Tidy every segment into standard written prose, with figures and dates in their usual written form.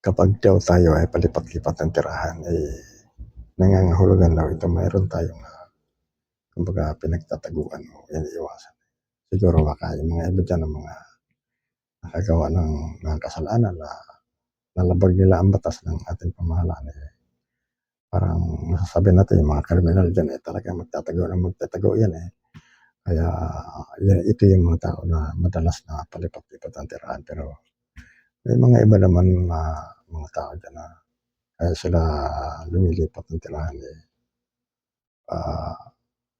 Kapag daw tayo ay palipat-lipat ng tirahan, nangangahulugan daw ito mayroon tayong kumbaga pinagtataguan o iniiwasan. Siguro baka yung mga iba dyan ng mga nakagawa ng mga kasalanan na nalabag nila ang batas ng ating pamahalaan, parang masasabi natin yung mga kriminal dyan talagang magtatago yan. Kaya ito yung mga tao na madalas na palipat-lipat ang tirahan. Pero may mga iba naman na mga tao dyan na kaya sila lumilipat ng tirahan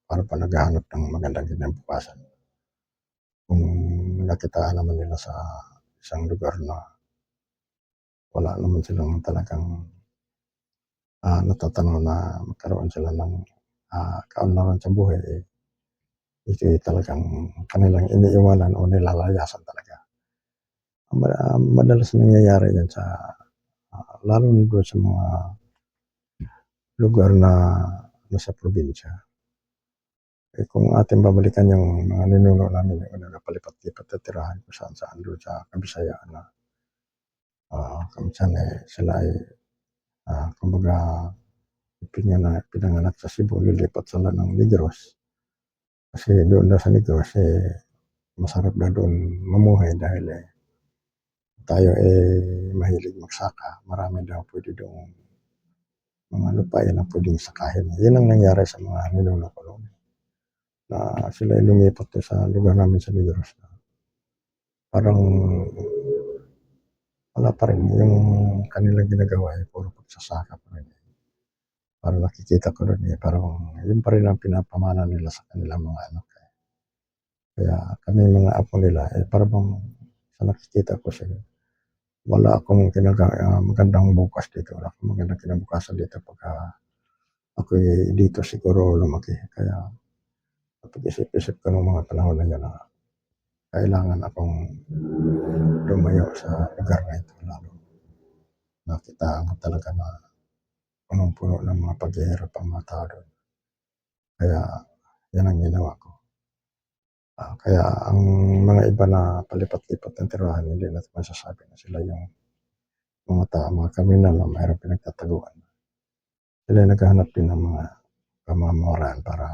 para pa naghahanap ng magandang kinabukasan. Kung nakitaan naman nila sa isang lugar na wala naman silang talagang natatanaw na magkaroon sila ng kaunlaran sa buhay, ito talagang kanilang iniiwanan o nilalayasan talaga. Madalas nangyayari yan sa lalo na doon sa mga lugar na nasa probinsya. Kung ating babalikan yung mga ninuno namin yung nagpalipat-lipat na tirahan kung saan-saan doon sa Kabisayaan na kaminsan sila ay kumbaga pinanganak sa Cebu, lilipat sila ng Negros. Kasi doon daw sa Negros masarap na doon mamuhay dahil tayo mahilig magsaka. Marami daw pwede doon mga lupain na pwedeng sakahin. Yan ang nangyari sa mga ninuno ko noon. Na sila ay lumipat sa lugar namin sa Negros. Parang wala pa rin yung kanilang ginagawa puro pagsasaka pa rin. Parang nakikita ko rin parang yun pa rin ang pinapamana nila sa kanilang mga anak. Kaya kami mga apo nila parang sa nakikita ko wala akong magandang bukas dito. Wala akong magandang kinabukasan dito pagka ako'y dito siguro lumaki. Kaya napag-isip-isip ko ng mga panahon na yun na kailangan akong lumayo sa lugar na ito. Lalo nakita ko talaga na punong-puno ng mga paghihirap ang mga tao doon. Kaya yan ang ginawa ko. Kaya ang mga iba na palipat-lipat ng tirahan, hindi natin masasabi na sila yung mga tao, mga kriminal na mayroong pinagtataguan. Sila naghahanap din ng mga pamamaraan para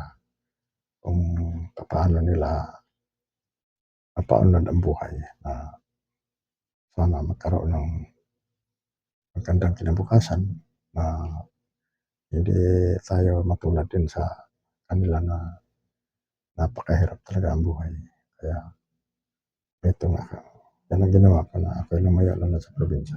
kung paano nila mapaunlad ang buhay na sana magkaroon ng magandang kinabukasan na hindi tayo matulad din sa kanila na napakahirap talaga ang buhay. Kaya ito nga, yan ang ginawa ko na ako'y lumayo na sa probinsya.